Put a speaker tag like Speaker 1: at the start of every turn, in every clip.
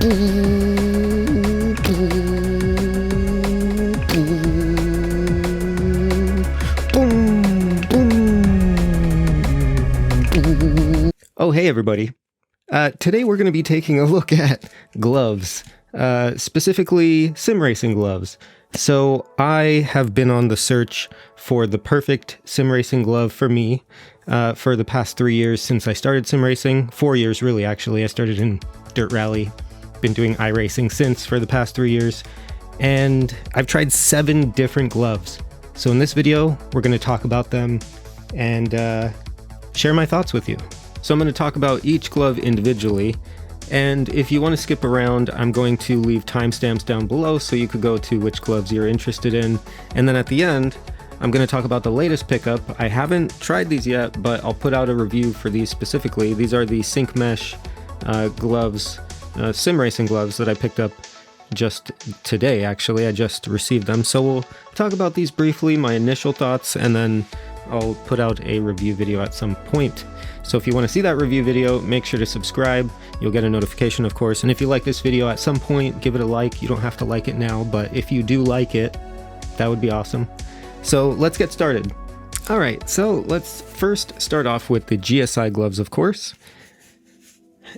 Speaker 1: Oh, hey everybody. Today we're going to be taking a look at gloves, specifically sim racing gloves. So I have been on the search for the perfect sim racing glove for me for the past 3 years since I started sim racing. 4 years really, actually. I started in dirt rally, been doing iRacing since for the past 3 years, and I've tried 7 different gloves. So in this video, we're going to talk about them and share my thoughts with you. So I'm going to talk about each glove individually, and if you want to skip around, I'm going to leave timestamps down below so you could go to which gloves you're interested in. And then at the end, I'm going to talk about the latest pickup. I haven't tried these yet, but I'll put out a review for these specifically. These are the Syncmesh gloves, sim racing gloves that I picked up just today, actually. I just received them. So we'll talk about these briefly, my initial thoughts, and then I'll put out a review video at some point. So if you want to see that review video, make sure to subscribe. You'll get a notification, of course. And if you like this video at some point, give it a like. You don't have to like it now, but if you do like it, that would be awesome. So let's get started. All right, so let's first start off with the GSI gloves, of course.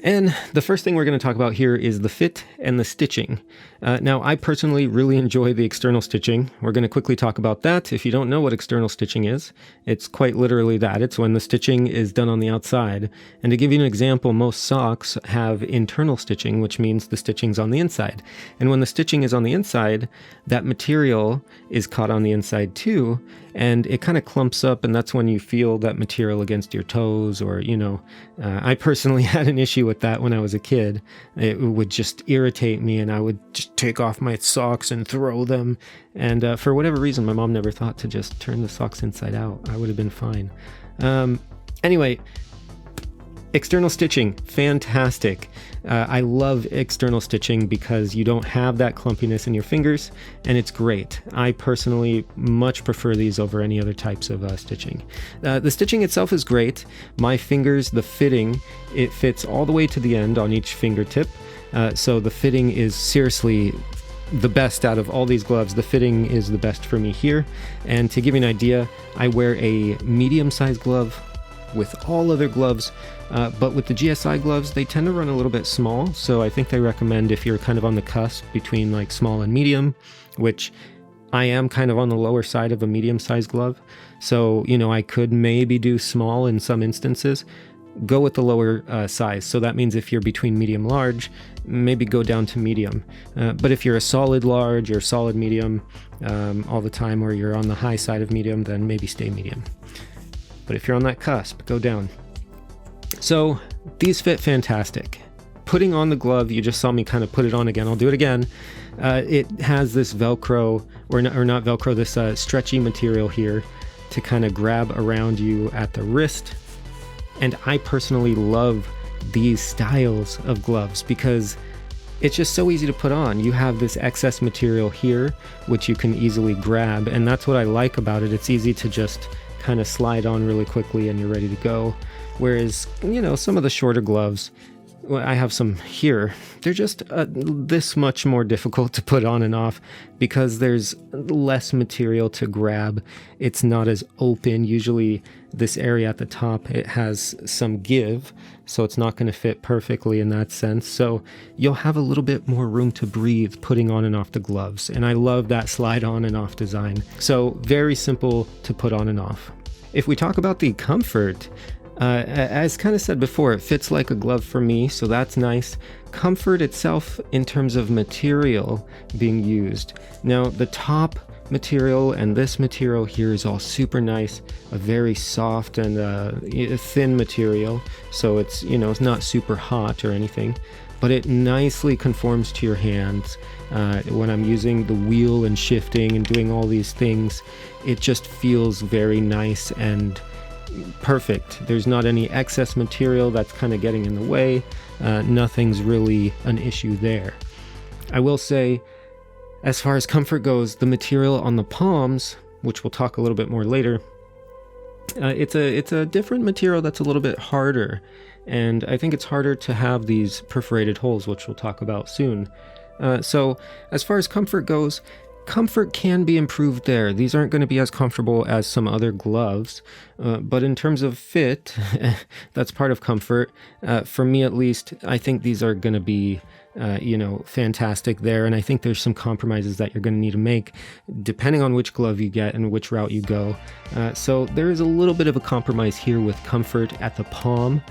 Speaker 1: And the first thing we're going to talk about here is the fit and the stitching. Now, I personally really enjoy the external stitching. We're going to quickly talk about that. If you don't know what external stitching is, it's quite literally that. It's when the stitching is done on the outside. And to give you an example, most socks have internal stitching, which means the stitching's on the inside. And when the stitching is on the inside, that material is caught on the inside too, and it kind of clumps up, and that's when you feel that material against your toes, or, you know, I personally had an issue with that when I was a kid. It would just irritate me, and I would just take off my socks and throw them. And for whatever reason, my mom never thought to just turn the socks inside out. I would have been fine. Anyway, external stitching, fantastic. I love external stitching because you don't have that clumpiness in your fingers, and it's great. I personally much prefer these over any other types of stitching. The stitching itself is great. My fingers, the fitting, it fits all the way to the end on each fingertip. So the fitting is seriously the best out of all these gloves. The fitting is the best for me here. And to give you an idea, I wear a medium-sized glove with all other gloves, but with the GSI gloves, they tend to run a little bit small, so I think they recommend if you're kind of on the cusp between like small and medium, which I am kind of on the lower side of a medium-sized glove, so, you know, I could maybe do small in some instances. Go with the lower size, so that means if you're between medium large, maybe go down to medium. But if you're a solid large or solid medium all the time, or you're on the high side of medium, then maybe stay medium. But if you're on that cusp, go down. So these fit fantastic. Putting on the glove, you just saw me kind of put it on again. I'll do it again. It has this Velcro, or not Velcro, this stretchy material here to kind of grab around you at the wrist. And I personally love these styles of gloves because it's just so easy to put on. You have this excess material here, which you can easily grab. And that's what I like about it. It's easy to just kind of slide on really quickly and you're ready to go. Whereas, you know, some of the shorter gloves, well, I have some here, they're just this much more difficult to put on and off because there's less material to grab. It's not as open. Usually this area at the top, it has some give, so it's not going to fit perfectly in that sense. So you'll have a little bit more room to breathe putting on and off the gloves. And I love that slide on and off design. So very simple to put on and off. If we talk about the comfort, as kind of said before, it fits like a glove for me, so that's nice. Comfort itself in terms of material being used. Now, the top material and this material here is all super nice, a very soft and thin material, so it's, you know, it's not super hot or anything, but it nicely conforms to your hands. When I'm using the wheel and shifting and doing all these things, it just feels very nice and perfect. There's not any excess material that's kind of getting in the way. Nothing's really an issue there. I will say, as far as comfort goes, the material on the palms, which we'll talk a little bit more later, It's a different material that's a little bit harder, and I think it's harder to have these perforated holes, which we'll talk about soon. So as far as comfort goes, comfort can be improved there. These aren't going to be as comfortable as some other gloves, but in terms of fit, that's part of comfort. For me at least, I think these are going to be fantastic there. And I think there's some compromises that you're going to need to make depending on which glove you get and which route you go. So there is a little bit of a compromise here with comfort at the palm,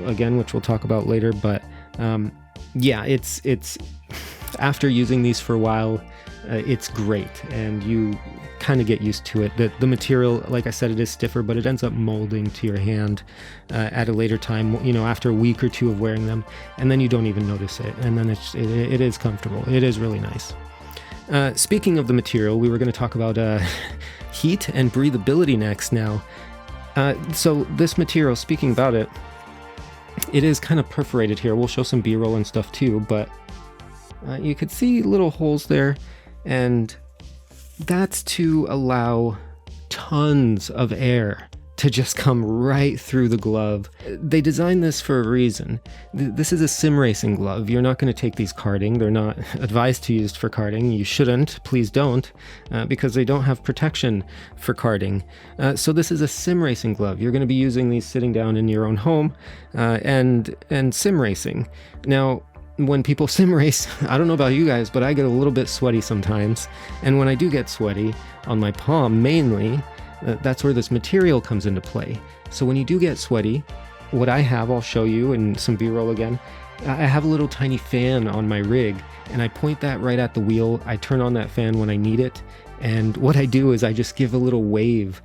Speaker 1: again, which we'll talk about later. But yeah, it's after using these for a while, it's great, and you kind of get used to it. The material, like I said, it is stiffer, but it ends up molding to your hand at a later time, after a week or two of wearing them, and then you don't even notice it, and then it is comfortable. It is really nice. Speaking of the material, we were going to talk about heat and breathability next now. So this material, speaking about it, it is kind of perforated here. We'll show some B-roll and stuff too, but you could see little holes there, and that's to allow tons of air to just come right through the glove. They designed this for a reason. This is a sim racing glove. You're not going to take these karting. They're not advised to use for karting. You shouldn't. Please don't, because they don't have protection for karting. So this is a sim racing glove. You're going to be using these sitting down in your own home and sim racing. Now, when people sim race, I don't know about you guys, but I get a little bit sweaty sometimes. And when I do get sweaty on my palm mainly, that's where this material comes into play. So when you do get sweaty, what I have, I'll show you in some B-roll again, I have a little tiny fan on my rig, and I point that right at the wheel. I turn on that fan when I need it, and what I do is I just give a little wave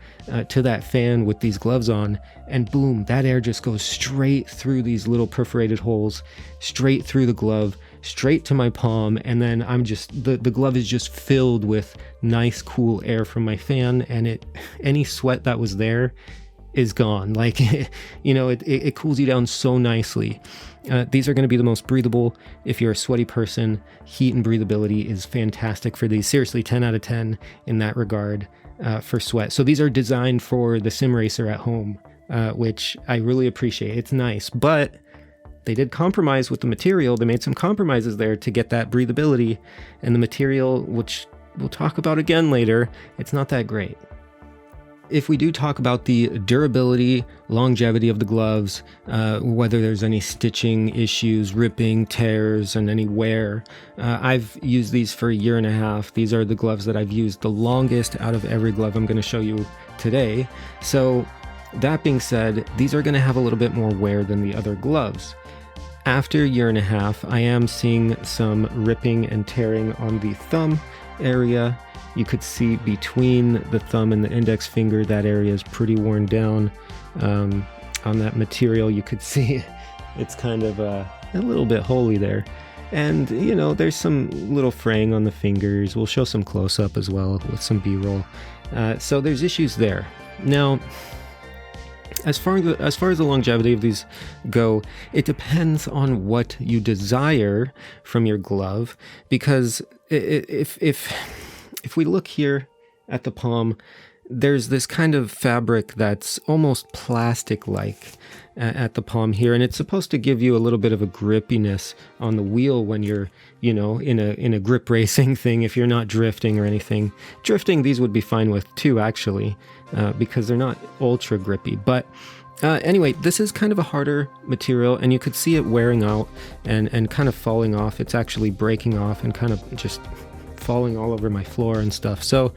Speaker 1: to that fan with these gloves on, and boom, that air just goes straight through these little perforated holes, straight through the glove, straight to my palm, and then I'm just, the glove is just filled with nice cool air from my fan, and any sweat that was there is gone. Like, it cools you down so nicely. These are going to be the most breathable. If you're a sweaty person, heat and breathability is fantastic for these. Seriously, 10 out of 10 in that regard for sweat. So these are designed for the sim racer at home, which I really appreciate. It's nice, but they did compromise with the material. They made some compromises there to get that breathability, and the material, which we'll talk about again later, it's not that great. If we do talk about the durability, longevity of the gloves, whether there's any stitching issues, ripping, tears, and any wear, I've used these for 1.5 years. These are the gloves that I've used the longest out of every glove I'm going to show you today. So that being said, these are going to have a little bit more wear than the other gloves. After 1.5 years, I am seeing some ripping and tearing on the thumb area. You could see between the thumb and the index finger, that area is pretty worn down. On that material, you could see it's kind of a little bit holy there. And, there's some little fraying on the fingers. We'll show some close-up as well with some B-roll. So there's issues there. Now, as far as the longevity of these go, it depends on what you desire from your glove, because if we look here at the palm, there's this kind of fabric that's almost plastic-like at the palm here, and it's supposed to give you a little bit of a grippiness on the wheel when you're, in a grip racing thing, if you're not drifting or anything. Drifting, these would be fine with too, actually, because they're not ultra grippy. But anyway, this is kind of a harder material, and you could see it wearing out and kind of falling off. It's actually breaking off and kind of just falling all over my floor and stuff. So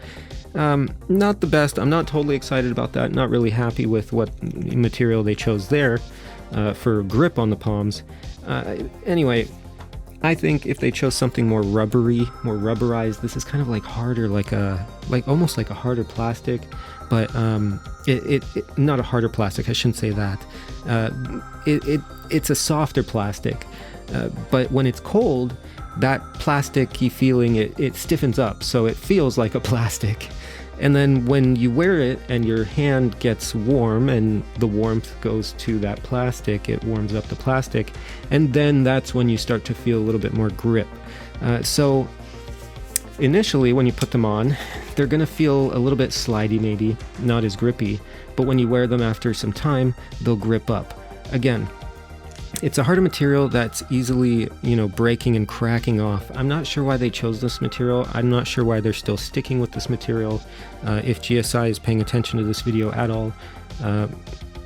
Speaker 1: not the best. I'm not totally excited about that. Not really happy with what material they chose there for grip on the palms. Anyway, I think if they chose something more rubbery, more rubberized, this is kind of like harder, like almost like a harder plastic, but it not a harder plastic, I shouldn't say that. It's a softer plastic, but when it's cold, that plasticky feeling, it stiffens up, so it feels like a plastic. And then when you wear it and your hand gets warm and the warmth goes to that plastic, it warms up the plastic, and then that's when you start to feel a little bit more grip. So initially, when you put them on, they're going to feel a little bit slidey, maybe not as grippy, but when you wear them after some time, they'll grip up. Again, it's a harder material that's easily, breaking and cracking off. I'm not sure why they chose this material. I'm not sure why they're still sticking with this material. If GSI is paying attention to this video at all,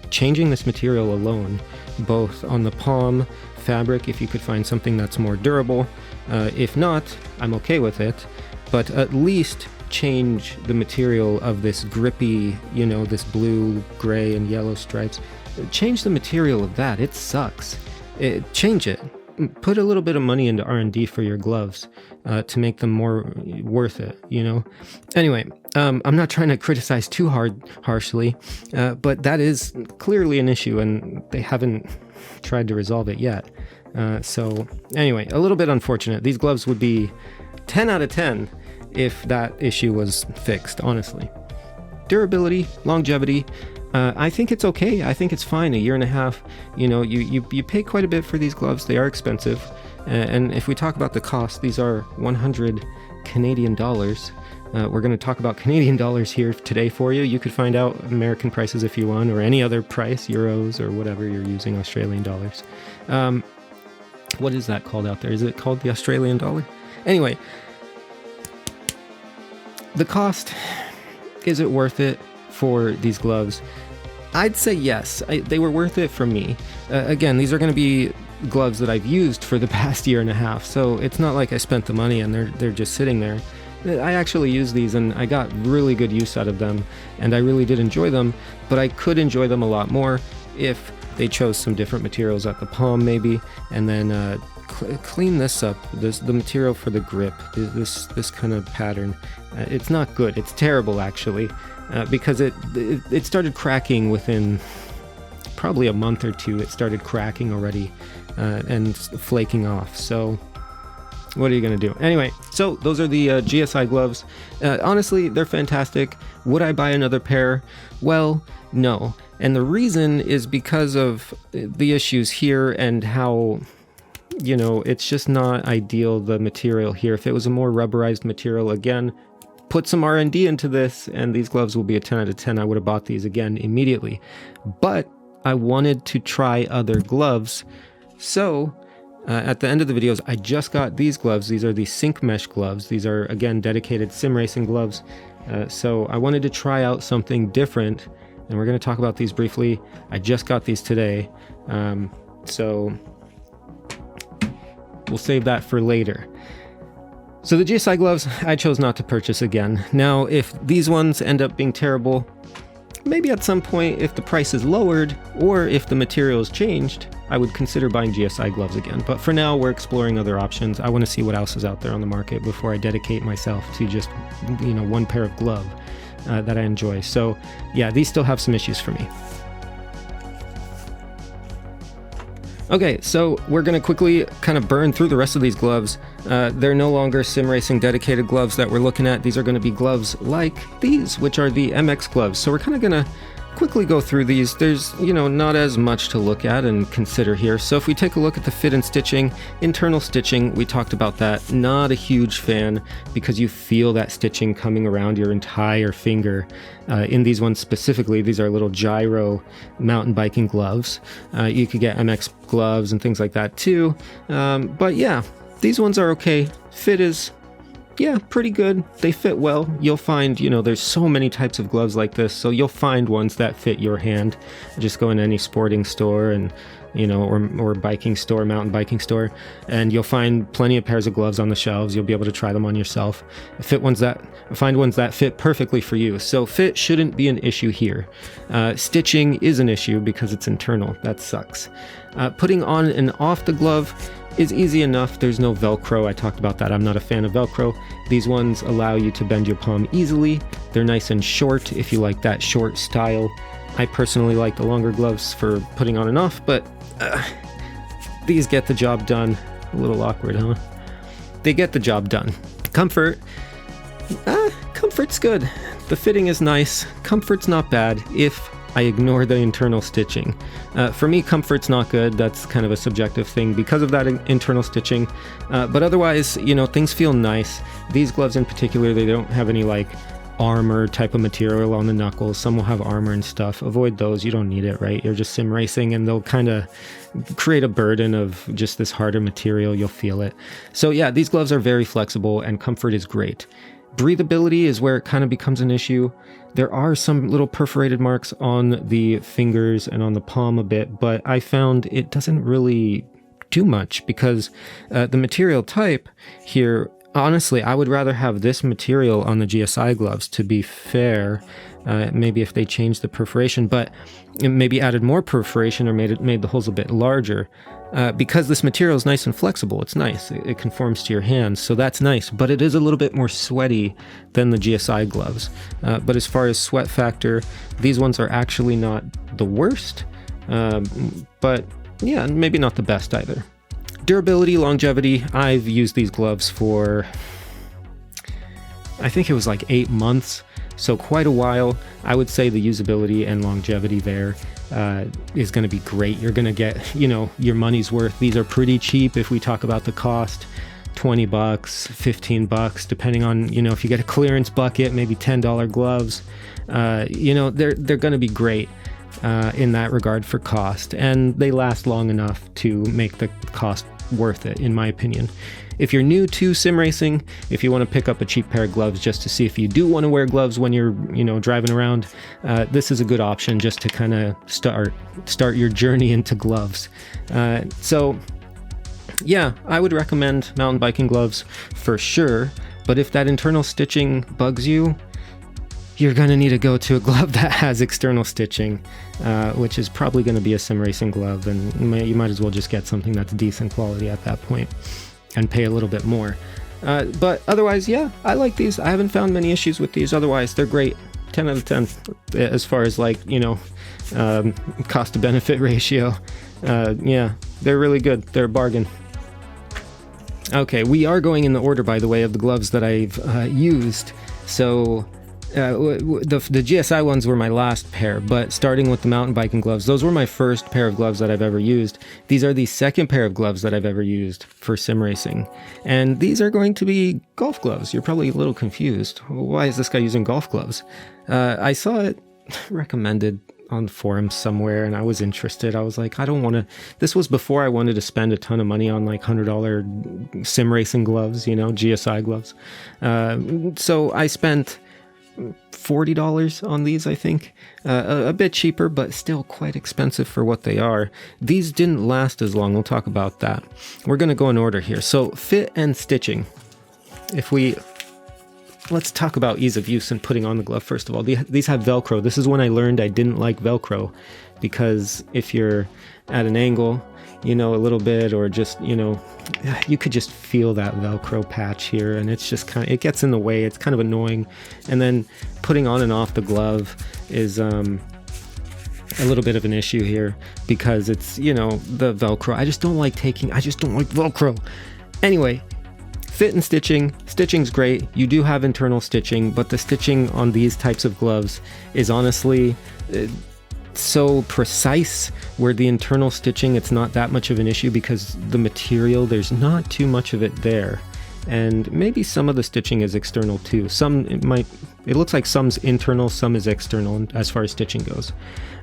Speaker 1: changing this material alone, both on the palm fabric, if you could find something that's more durable. If not, I'm okay with it, but at least change the material of this grippy, this blue, gray, and yellow stripes. Change the material of that. It sucks. Change it. Put a little bit of money into R&D for your gloves to make them more worth it, Anyway, I'm not trying to criticize too harshly, but that is clearly an issue, and they haven't tried to resolve it yet. So anyway, a little bit unfortunate. These gloves would be 10 out of 10 if that issue was fixed, honestly. Durability, longevity, I think it's okay. I think it's fine. A year and a half, you pay quite a bit for these gloves. They are expensive. And if we talk about the cost, these are 100 Canadian dollars. We're going to talk about Canadian dollars here today for you. You could find out American prices if you want, or any other price, euros or whatever you're using, Australian dollars. What is that called out there? Is it called the Australian dollar? Anyway, the cost, is it worth it for these gloves? I'd say yes. They were worth it for me. Again, these are going to be gloves that I've used for the past year and a half, so it's not like I spent the money and they're just sitting there. I actually used these and I got really good use out of them, and I really did enjoy them, but I could enjoy them a lot more if they chose some different materials at the palm maybe, and then clean this up, the material for the grip, this kind of pattern. It's not good. It's terrible actually, because it started cracking within probably a month or two. It started cracking already and flaking off. So what are you going to do? Anyway, so those are the GSI gloves. Honestly, they're fantastic. Would I buy another pair? Well, no. And the reason is because of the issues here and how, it's just not ideal, the material here. If it was a more rubberized material, again, put some R&D into this, and these gloves will be a 10 out of 10. I would have bought these again immediately. But I wanted to try other gloves. So at the end of the videos, I just got these gloves. These are the Syncmesh gloves. These are, again, dedicated sim racing gloves. So I wanted to try out something different, and we're going to talk about these briefly. I just got these today, so we'll save that for later. So the GSI gloves, I chose not to purchase again. Now, if these ones end up being terrible, maybe at some point, if the price is lowered or if the material is changed, I would consider buying GSI gloves again. But for now, we're exploring other options. I want to see what else is out there on the market before I dedicate myself to just, one pair of glove that I enjoy. So yeah, these still have some issues for me. Okay, so we're going to quickly kind of burn through the rest of these gloves. They're no longer sim racing dedicated gloves that we're looking at. These are going to be gloves like these, which are the MX gloves. So we're kind of going to quickly go through these. There's, not as much to look at and consider here. So if we take a look at the fit and stitching, internal stitching, we talked about that. Not a huge fan because you feel that stitching coming around your entire finger. In these ones specifically, these are little gyro mountain biking gloves. You could get MX gloves and things like that too. But yeah, these ones are okay. Fit is, yeah, pretty good. They fit well. You'll find, there's so many types of gloves like this, so you'll find ones that fit your hand. Just go in any sporting store and, or biking store, mountain biking store, and you'll find plenty of pairs of gloves on the shelves. You'll be able to try them on yourself. Find ones that fit perfectly for you. So fit shouldn't be an issue here. Stitching is an issue because it's internal. That sucks. Putting on and off the glove is easy enough. There's no Velcro. I talked about that. I'm not a fan of Velcro. These ones allow you to bend your palm easily. They're nice and short if you like that short style. I personally like the longer gloves for putting on and off, but these get the job done. A little awkward, huh? They get the job done. Comfort. Comfort's good. The fitting is nice. Comfort's not bad if I ignore the internal stitching. For me, comfort's not good. That's kind of a subjective thing because of that internal stitching. But otherwise, you know, things feel nice. These gloves in particular, they don't have any like armor type of material on the knuckles. Some will have armor and stuff. Avoid those. You don't need it, right? You're just sim racing, and they'll kind of create a burden of just this harder material. You'll feel it. So yeah, these gloves are very flexible, and comfort is great. Breathability is where it kind of becomes an issue. There are some little perforated marks on the fingers and on the palm a bit, but I found it doesn't really do much because the material type here, honestly, I would rather have this material on the GSI gloves, to be fair. Maybe if they changed the perforation, but maybe added more perforation or made the holes a bit larger. Because this material is nice and flexible, it's nice. It conforms to your hands, so that's nice. But it is a little bit more sweaty than the GSI gloves. But as far as sweat factor, these ones are actually not the worst. But yeah, maybe not the best either. Durability, longevity, I've used these gloves for, I think it was like 8 months, so quite a while. I would say the usability and longevity there is going to be great. You're going to get, you know, your money's worth. These are pretty cheap if we talk about the cost. $20, $15, depending on, you know, if you get a clearance bucket, maybe $10 gloves. You know, they're going to be great in that regard for cost, and they last long enough to make the cost worth it, in my opinion. If you're new to sim racing, if you want to pick up a cheap pair of gloves just to see if you do want to wear gloves when you're, you know, driving around, this is a good option just to kind of start your journey into gloves. So yeah, I would recommend mountain biking gloves for sure, but if that internal stitching bugs you, you're going to need to go to a glove that has external stitching, which is probably going to be a sim racing glove, and you might as well just get something that's decent quality at that point and pay a little bit more. But otherwise, yeah, I like these. I haven't found many issues with these. Otherwise, they're great. 10 out of 10 as far as, like, you know, cost to benefit ratio. Yeah, they're really good. They're a bargain. Okay, we are going in the order, by the way, of the gloves that I've used. So the GSI ones were my last pair, but starting with the mountain biking gloves, those were my first pair of gloves that I've ever used. These are the second pair of gloves that I've ever used for sim racing. And these are going to be golf gloves. You're probably a little confused. Why is this guy using golf gloves? I saw it recommended on forums somewhere, and I was interested. I was like, I don't want to. This was before I wanted to spend a ton of money on like $100 sim racing gloves, you know, GSI gloves. So I spent $40 on these, I think. A bit cheaper, but still quite expensive for what they are. These didn't last as long. We'll talk about that. We're going to go in order here. So fit and stitching. Let's talk about ease of use and putting on the glove first of all. These have Velcro. This is when I learned I didn't like Velcro, because if you're at an angle, you know, a little bit, or just, you know, you could just feel that Velcro patch here, and it's just kind of, it gets in the way. It's kind of annoying. And then putting on and off the glove is a little bit of an issue here, because it's, you know, the Velcro. I just don't like Velcro. Anyway, fit and stitching. Stitching's great. You do have internal stitching, but the stitching on these types of gloves is honestly so precise, where the internal stitching, it's not that much of an issue because the material, there's not too much of it there. And maybe some of the stitching is external too. It looks like some's internal, some is external as far as stitching goes.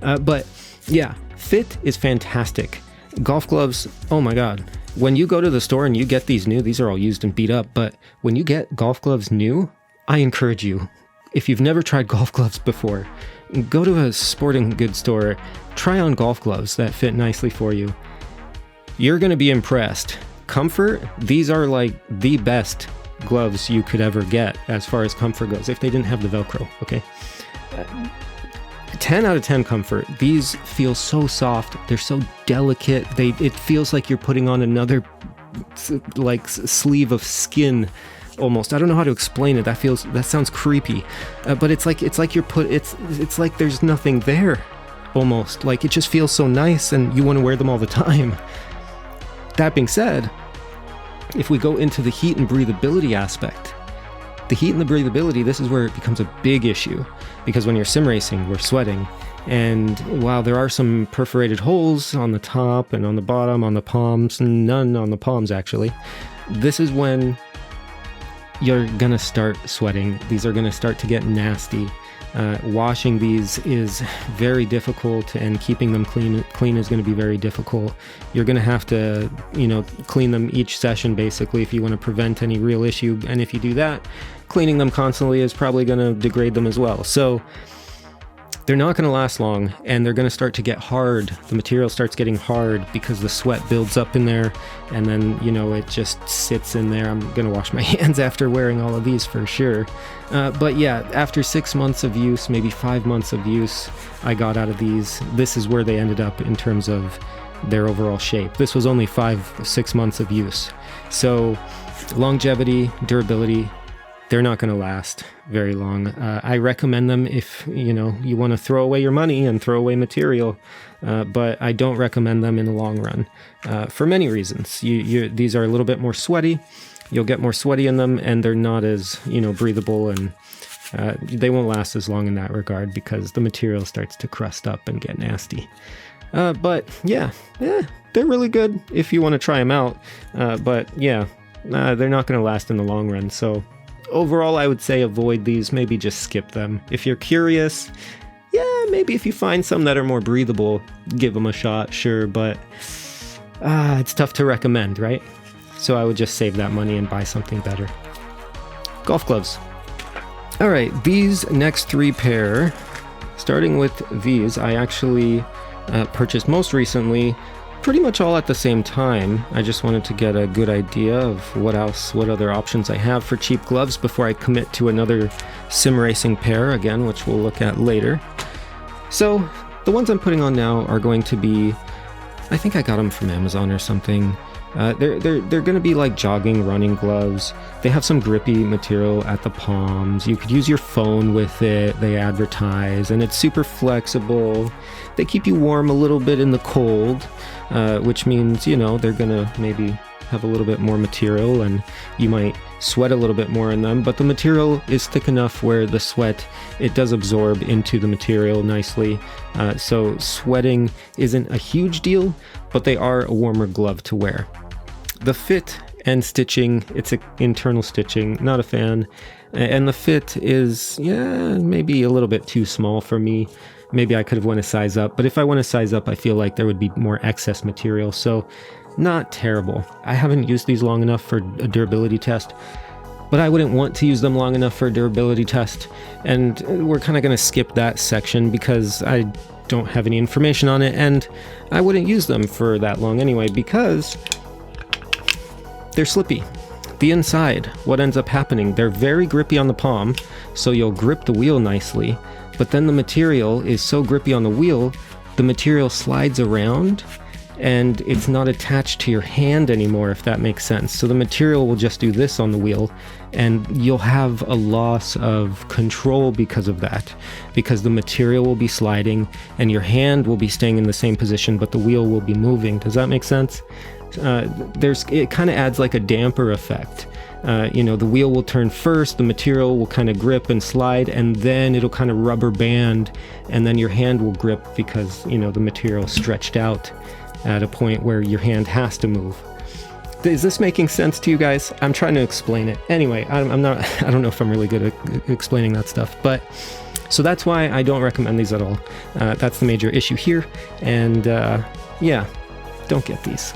Speaker 1: But yeah, fit is fantastic. Golf gloves, oh my God. When you go to the store and you get these new, these are all used and beat up, but when you get golf gloves new, I encourage you, if you've never tried golf gloves before, go to a sporting goods store, try on golf gloves that fit nicely for you. You're going to be impressed. Comfort, these are like the best gloves you could ever get as far as comfort goes, if they didn't have the Velcro, okay? 10 out of 10 comfort. These feel so soft. They're so delicate. It feels like you're putting on another like sleeve of skin almost. I don't know how to explain it. That sounds creepy. But it's like it's like there's nothing there almost. Like it just feels so nice and you want to wear them all the time. That being said, if we go into the heat and breathability aspect, the heat and the breathability, this is where it becomes a big issue, because when you're sim racing, we're sweating, And while there are some perforated holes on the top and on the bottom, on the palms, none on the palms actually, this is when you're gonna start sweating. These are gonna start to get nasty. Washing these is very difficult, and keeping them clean is going to be very difficult. You're going to have to, clean them each session basically if you want to prevent any real issue. And if you do that, cleaning them constantly is probably going to degrade them as well. So they're not going to last long, and they're going to start to get hard. The material starts getting hard because the sweat builds up in there, and then, it just sits in there. I'm going to wash my hands after wearing all of these for sure. But yeah, after 6 months of use, maybe 5 months of use, I got out of these. This is where they ended up in terms of their overall shape. This was only 5-6 months of use. So longevity, durability, they're not going to last very long. I recommend them if, you want to throw away your money and throw away material, but I don't recommend them in the long run for many reasons. These are a little bit more sweaty. You'll get more sweaty in them, and they're not as, breathable, and they won't last as long in that regard because the material starts to crust up and get nasty. But yeah, they're really good if you want to try them out. But yeah, they're not going to last in the long run. So overall, I would say avoid these. Maybe just skip them. If you're curious, yeah, maybe if you find some that are more breathable, give them a shot, sure. But it's tough to recommend, right? So I would just save that money and buy something better. Golf gloves. All right, these next 3 pair, starting with these, I actually purchased most recently, pretty much all at the same time. I just wanted to get a good idea of what other options I have for cheap gloves before I commit to another sim racing pair again, which we'll look at later. So the ones I'm putting on now are going to be, I think I got them from Amazon or something. They're going to be like jogging, running gloves. They have some grippy material at the palms. You could use your phone with it, they advertise, and it's super flexible. They keep you warm a little bit in the cold, which means, they're going to maybe have a little bit more material, and you might sweat a little bit more in them, but the material is thick enough where the sweat, it does absorb into the material nicely. So sweating isn't a huge deal, but they are a warmer glove to wear. The fit and stitching, it's internal stitching, not a fan. And the fit is, maybe a little bit too small for me. Maybe I could have went a size up, but if I went a size up, I feel like there would be more excess material. So not terrible. I haven't used these long enough for a durability test, but I wouldn't want to use them long enough for a durability test. And we're kind of going to skip that section because I don't have any information on it, and I wouldn't use them for that long anyway because they're slippy. The inside, what ends up happening, they're very grippy on the palm, so you'll grip the wheel nicely, but then the material is so grippy on the wheel, the material slides around and it's not attached to your hand anymore, if that makes sense. So the material will just do this on the wheel, and you'll have a loss of control because of that, because the material will be sliding and your hand will be staying in the same position, but the wheel will be moving. Does that make sense? It kind of adds like a damper effect. The wheel will turn first, the material will kind of grip and slide, and then it'll kind of rubber band, and then your hand will grip because, the material is stretched out at a point where your hand has to move. Is this making sense to you guys? I'm trying to explain it. Anyway, I don't know if I'm really good at explaining that stuff, but so that's why I don't recommend these at all. That's the major issue here, and don't get these.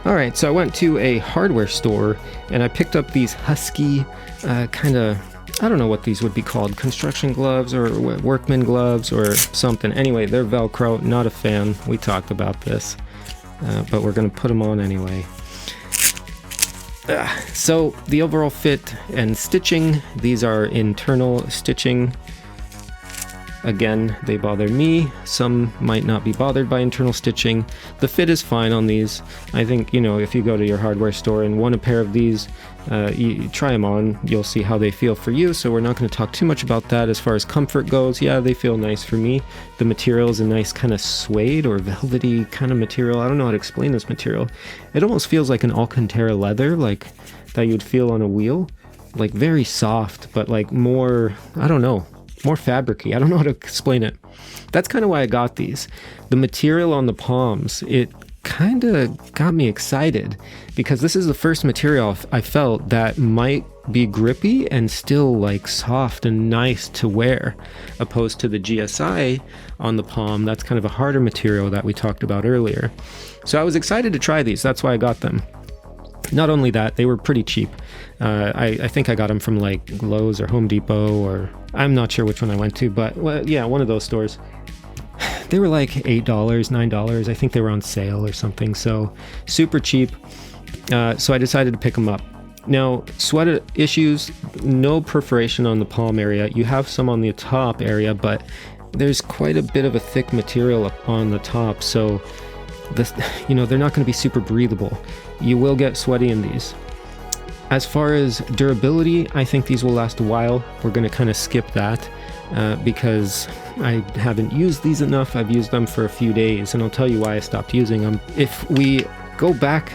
Speaker 1: All right, so I went to a hardware store and I picked up these husky kind of, I don't know what these would be called, construction gloves or workman gloves or something. Anyway, they're Velcro, not a fan. We talked about this, but we're gonna put them on anyway. So the overall fit and stitching, these are internal stitching. Again, they bother me. Some might not be bothered by internal stitching. The fit is fine on these. I think, if you go to your hardware store and want a pair of these, you try them on, you'll see how they feel for you. So we're not going to talk too much about that. As far as comfort goes, yeah, they feel nice for me. The material is a nice kind of suede or velvety kind of material. I don't know how to explain this material. It almost feels like an Alcantara leather, like that you'd feel on a wheel. Like very soft, but like more, I don't know. more fabric-y. I don't know how to explain it. That's kind of why I got these. The material on the palms, it kind of got me excited because this is the first material I felt that might be grippy and still like soft and nice to wear, opposed to the GSI on the palm. That's kind of a harder material that we talked about earlier. So I was excited to try these. That's why I got them. Not only that, they were pretty cheap. I think I got them from like Lowe's or Home Depot, or I'm not sure which one I went to, but well, yeah, one of those stores. They were like $8, $9. I think they were on sale or something. So super cheap. So I decided to pick them up. Now, sweat issues, no perforation on the palm area. You have some on the top area, but there's quite a bit of a thick material up on the top. So this, they're not going to be super breathable. You will get sweaty in these. As far as durability, I think these will last a while. We're going to kind of skip that because I haven't used these enough. I've used them for a few days, and I'll tell you why I stopped using them. If we go back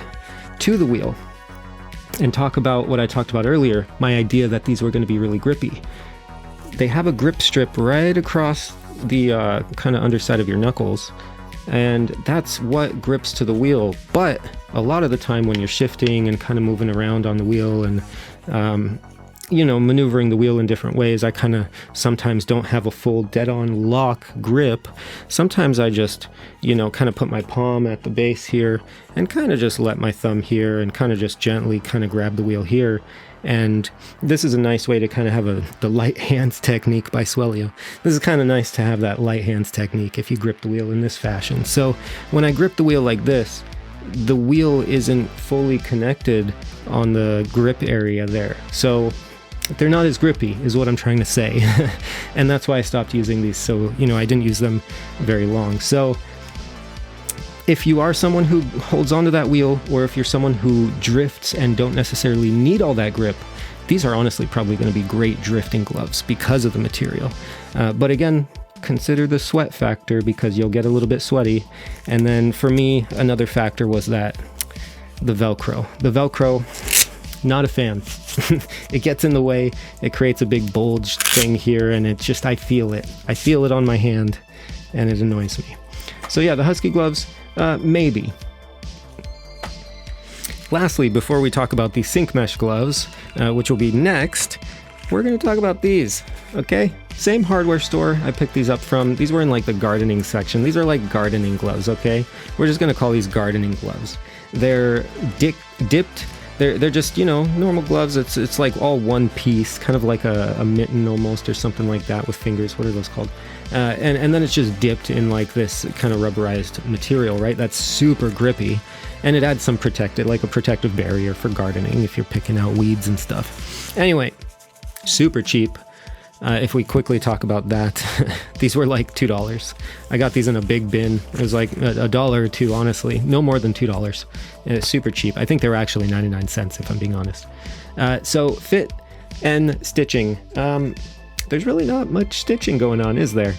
Speaker 1: to the wheel and talk about what I talked about earlier, my idea that these were going to be really grippy. They have a grip strip right across the kind of underside of your knuckles, and that's what grips to the wheel. But a lot of the time when you're shifting and kind of moving around on the wheel and maneuvering the wheel in different ways, I kind of sometimes don't have a full dead-on lock grip. Sometimes I just, kind of put my palm at the base here and kind of just let my thumb here and kind of just gently kind of grab the wheel here. And this is a nice way to kind of have the light hands technique by Swellio. This is kind of nice to have that light hands technique if you grip the wheel in this fashion. So when I grip the wheel like this, the wheel isn't fully connected on the grip area there. So they're not as grippy is what I'm trying to say. And that's why I stopped using these. So, I didn't use them very long. So if you are someone who holds onto that wheel, or if you're someone who drifts and don't necessarily need all that grip, these are honestly probably going to be great drifting gloves because of the material. But again, consider the sweat factor because you'll get a little bit sweaty. And then for me, another factor was that the Velcro. The Velcro, not a fan. It gets in the way. It creates a big bulge thing here, and it just, I feel it. I feel it on my hand, and it annoys me. So yeah, the Husky gloves, maybe. Lastly, before we talk about the Syncmesh gloves, which will be next, we're going to talk about these, okay? Same hardware store I picked these up from. These were in like the gardening section. These are like gardening gloves, okay? We're just going to call these gardening gloves. They're dipped. They're just, normal gloves. It's like all one piece, kind of like a mitten almost, or something like that with fingers. What are those called? And then it's just dipped in like this kind of rubberized material, right? That's super grippy. And it adds some like a protective barrier for gardening if you're picking out weeds and stuff. Anyway, super cheap. If we quickly talk about that, these were like $2. I got these in a big bin. It was like $1 or $2, honestly. No more than $2. It's super cheap. I think they were actually 99 cents, if I'm being honest. So fit and stitching. There's really not much stitching going on, is there?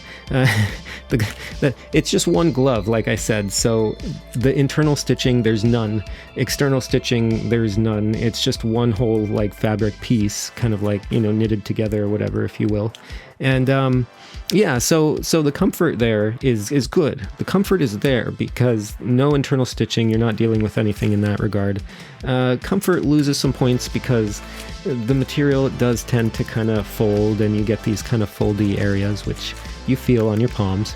Speaker 1: It's just one glove, like I said. So the internal stitching, there's none. External stitching, there's none. It's just one whole like fabric piece, kind of like, knitted together or whatever, if you will. And yeah, so the comfort there is good. The comfort is there because no internal stitching. You're not dealing with anything in that regard. Comfort loses some points because the material does tend to kind of fold, and you get these kind of foldy areas which you feel on your palms.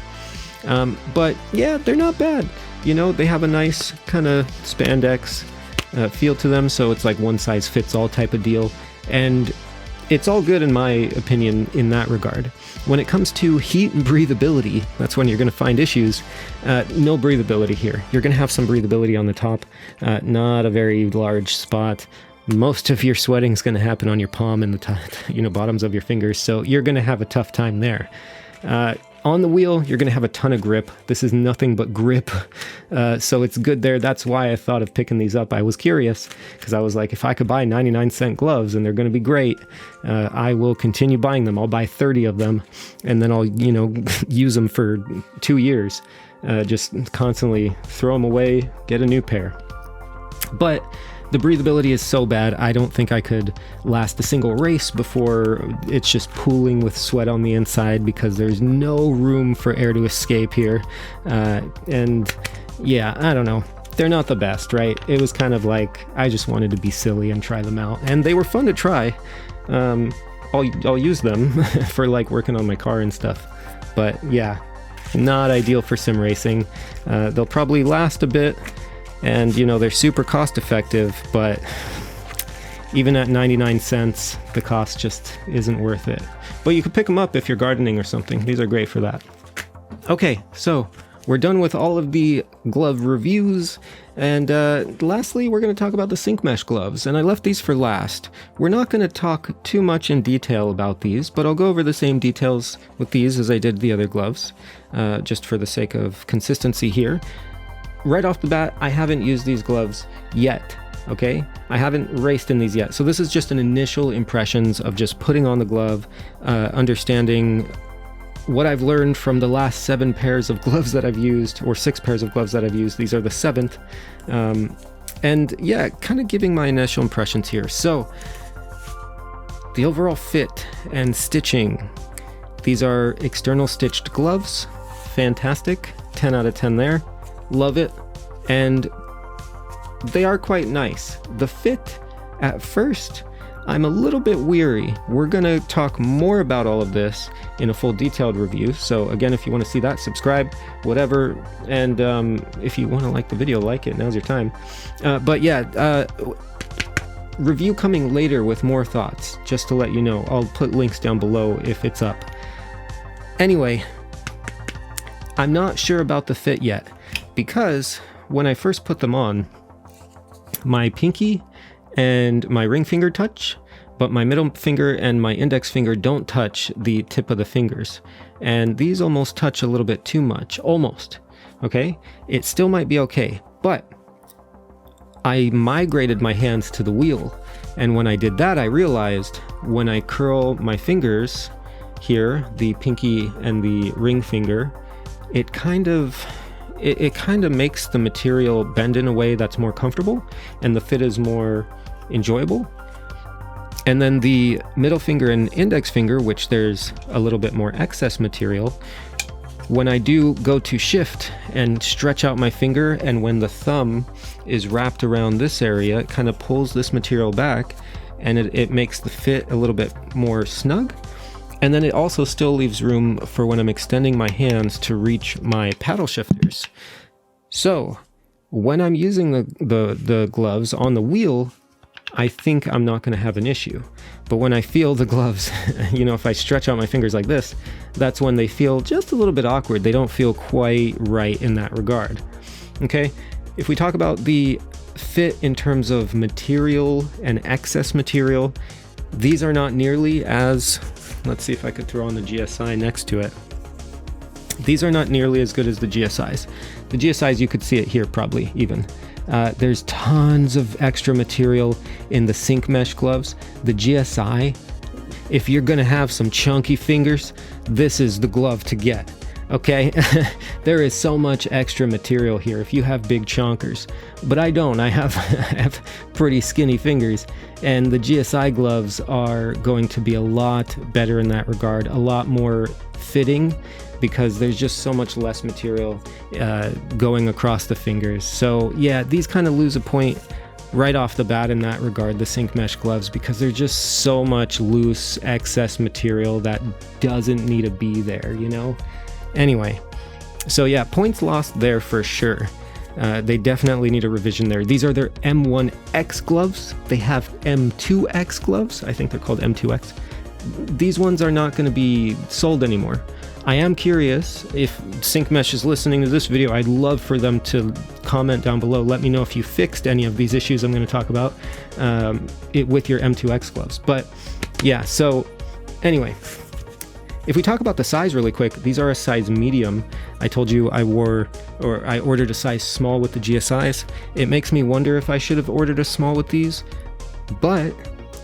Speaker 1: But yeah, they're not bad. They have a nice kind of spandex feel to them, so it's like one size fits all type of deal, and it's all good in my opinion in that regard. When it comes to heat and breathability, that's when you're going to find issues. No breathability here. You're going to have some breathability on the top, not a very large spot. Most of your sweating is going to happen on your palm and the bottoms of your fingers, so you're going to have a tough time there. On the wheel, you're going to have a ton of grip. This is nothing but grip, so it's good there. That's why I thought of picking these up. I was curious, because I was like, if I could buy 99-cent gloves and they're going to be great, I will continue buying them. I'll buy 30 of them, and then I'll, use them for 2 years. Just constantly throw them away, get a new pair. But The breathability is so bad, I don't think I could last a single race before it's just pooling with sweat on the inside because there's no room for air to escape here. And yeah, I don't know. They're not the best, right? It was kind of like, I just wanted to be silly and try them out. And they were fun to try. I'll use them for like working on my car and stuff. But yeah, not ideal for sim racing. They'll probably last a bit, and you know, they're super cost effective, but even at 99 cents, the cost just isn't worth it. But you could pick them up if you're gardening or something. These are great for that. Okay, so we're done with all of the glove reviews, and lastly, we're going to talk about the Syncmesh gloves, and I left these for last. We're not going to talk too much in detail about these, but I'll go over the same details with these as I did the other gloves, just for the sake of consistency here. Right off the bat, I haven't used these gloves yet, okay? I haven't raced in these yet, so this is just an initial impressions of just putting on the glove, understanding what I've learned from the last 7 pairs of gloves that I've used, or 6 pairs of gloves that I've used. These are the 7th. And yeah, kind of giving my initial impressions here. So, the overall fit and stitching. These are external stitched gloves. Fantastic. 10 out of 10 there. Love it. And they are quite nice. The fit, at first, I'm a little bit weary. We're going to talk more about all of this in a full detailed review. So again, if you want to see that, subscribe, whatever. And if you want to like the video, like it. Now's your time. But yeah, review coming later with more thoughts, just to let you know. I'll put links down below if it's up. Anyway, I'm not sure about the fit yet, because when I first put them on, my pinky and my ring finger touch, but my middle finger and my index finger don't touch the tip of the fingers. And these almost touch a little bit too much, almost, okay? It still might be okay, but I migrated my hands to the wheel. And when I did that, I realized when I curl my fingers here, the pinky and the ring finger, it kind of makes the material bend in a way that's more comfortable, and the fit is more enjoyable. And then the middle finger and index finger, which there's a little bit more excess material, when I do go to shift and stretch out my finger, and when the thumb is wrapped around this area, it kind of pulls this material back, and it makes the fit a little bit more snug. And then it also still leaves room for when I'm extending my hands to reach my paddle shifters. So when I'm using the gloves on the wheel, I think I'm not going to have an issue. But when I feel the gloves, you know, if I stretch out my fingers like this, that's when they feel just a little bit awkward. They don't feel quite right in that regard. Okay, if we talk about the fit in terms of material and excess material, these are not nearly as, let's see if I could throw on the GSI next to it. These are not nearly as good as the GSIs. The GSIs, you could see it here probably even. There's tons of extra material in the Syncmesh gloves. The GSI, if you're gonna have some chunky fingers, this is the glove to get, okay? There is so much extra material here if you have big chonkers, but I don't. I have pretty skinny fingers, and the GSI gloves are going to be a lot better in that regard, a lot more fitting, because there's just so much less material going across the fingers. So yeah, these kind of lose a point right off the bat in that regard, the Syncmesh gloves, because there's just so much loose excess material that doesn't need to be there, you know? Anyway, so yeah, points lost there for sure. They definitely need a revision there. These are their M1X gloves. They have M2X gloves. I think they're called M2X. These ones are not going to be sold anymore. I am curious if Syncmesh is listening to this video. I'd love for them to comment down below. Let me know if you fixed any of these issues I'm going to talk about with your M2X gloves. But yeah, so anyway, if we talk about the size really quick, these are a size medium. I told you I ordered a size small with the GSIs. It makes me wonder if I should have ordered a small with these, but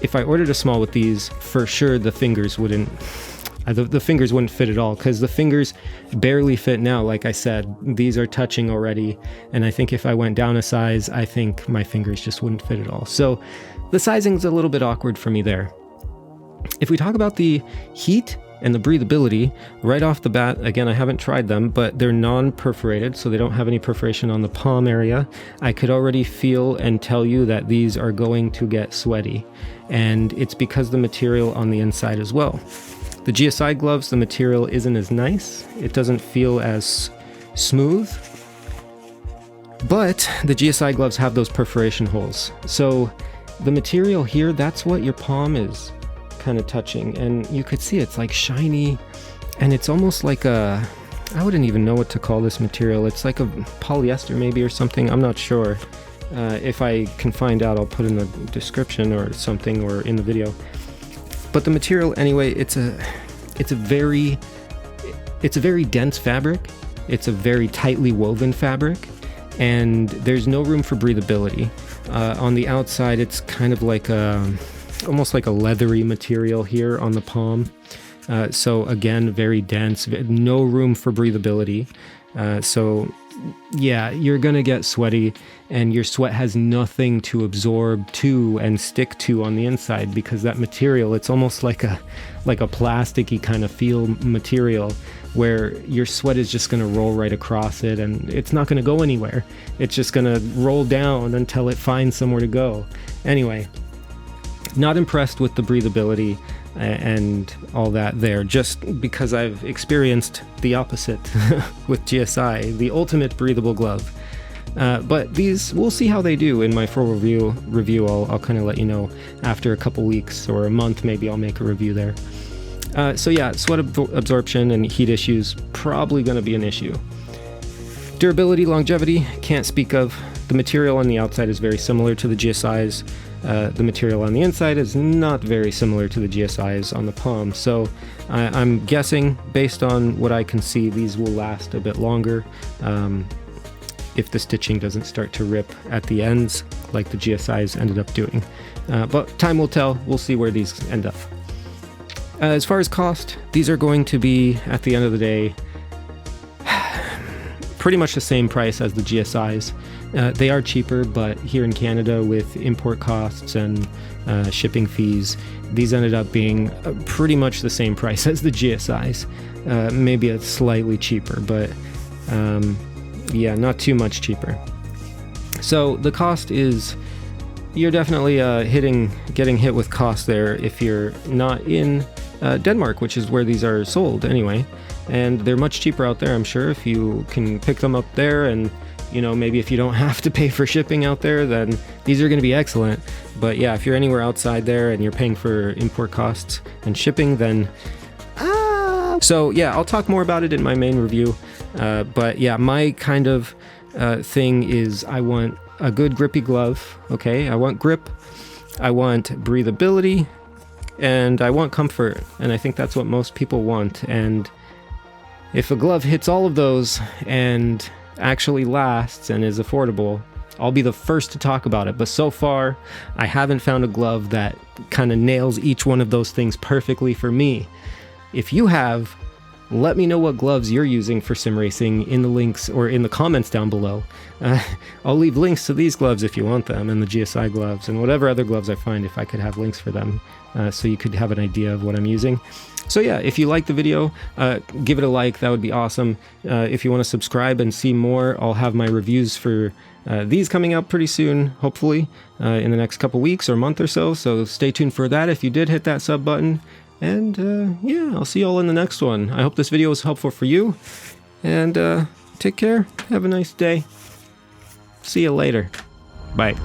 Speaker 1: if I ordered a small with these, for sure the fingers wouldn't, the fingers wouldn't fit at all, because the fingers barely fit now. Like I said, these are touching already, and I think if I went down a size, I think my fingers just wouldn't fit at all. So the sizing's a little bit awkward for me there. If we talk about the heat and the breathability, right off the bat, again, I haven't tried them, but they're non-perforated, so they don't have any perforation on the palm area. I could already feel and tell you that these are going to get sweaty, and it's because the material on the inside as well. The GSI gloves, the material isn't as nice. It doesn't feel as smooth, but the GSI gloves have those perforation holes. So the material here, that's what your palm is kind of touching, and you could see it's like shiny, and it's almost like I wouldn't even know what to call this material. It's like a polyester maybe or something. I'm not sure. If I can find out, I'll put in the description or something, or in the video. But the material anyway, it's a very dense fabric. It's a very tightly woven fabric, and there's no room for breathability. On the outside, it's kind of like almost like a leathery material here on the palm. So again, very dense, no room for breathability. So yeah, you're gonna get sweaty, and your sweat has nothing to absorb to and stick to on the inside, because that material, it's almost like a plasticky kind of feel material, where your sweat is just gonna roll right across it, and it's not gonna go anywhere. It's just gonna roll down until it finds somewhere to go. Anyway, not impressed with the breathability and all that there, just because I've experienced the opposite with GSI, the ultimate breathable glove. But these, we'll see how they do in my full review. I'll kind of let you know after a couple weeks or a month, maybe I'll make a review there. So yeah, sweat absorption and heat issues, probably going to be an issue. Durability, longevity, can't speak of. The material on the outside is very similar to the GSI's. The material on the inside is not very similar to the GSI's on the palm, so I'm guessing, based on what I can see, these will last a bit longer if the stitching doesn't start to rip at the ends like the GSI's ended up doing. But time will tell. We'll see where these end up. As far as cost, these are going to be, at the end of the day, pretty much the same price as the GSI's. They are cheaper, but here in Canada, with import costs and shipping fees, these ended up being pretty much the same price as the GSI's. Maybe it's slightly cheaper, but yeah, not too much cheaper. So the cost is, you're definitely getting hit with cost there if you're not in Denmark, which is where these are sold anyway. And they're much cheaper out there, I'm sure, if you can pick them up there. And you know, maybe if you don't have to pay for shipping out there, then these are going to be excellent. But yeah, if you're anywhere outside there and you're paying for import costs and shipping, then so yeah, I'll talk more about it in my main review. But yeah, my kind of thing is, I want a good grippy glove. Okay, I want grip, I want breathability, and I want comfort. And I think that's what most people want. And if a glove hits all of those and actually lasts and is affordable, I'll be the first to talk about it. But so far, I haven't found a glove that kind of nails each one of those things perfectly for me. If you have, let me know what gloves you're using for sim racing in the links or in the comments down below. I'll leave links to these gloves if you want them, and the GSI gloves, and whatever other gloves I find, if I could have links for them, so you could have an idea of what I'm using. So yeah, if you like the video, give it a like. That would be awesome. If you want to subscribe and see more, I'll have my reviews for these coming out pretty soon, hopefully, in the next couple weeks or month or so. So stay tuned for that if you did hit that sub button. And yeah, I'll see you all in the next one. I hope this video was helpful for you. And take care. Have a nice day. See you later. Bye.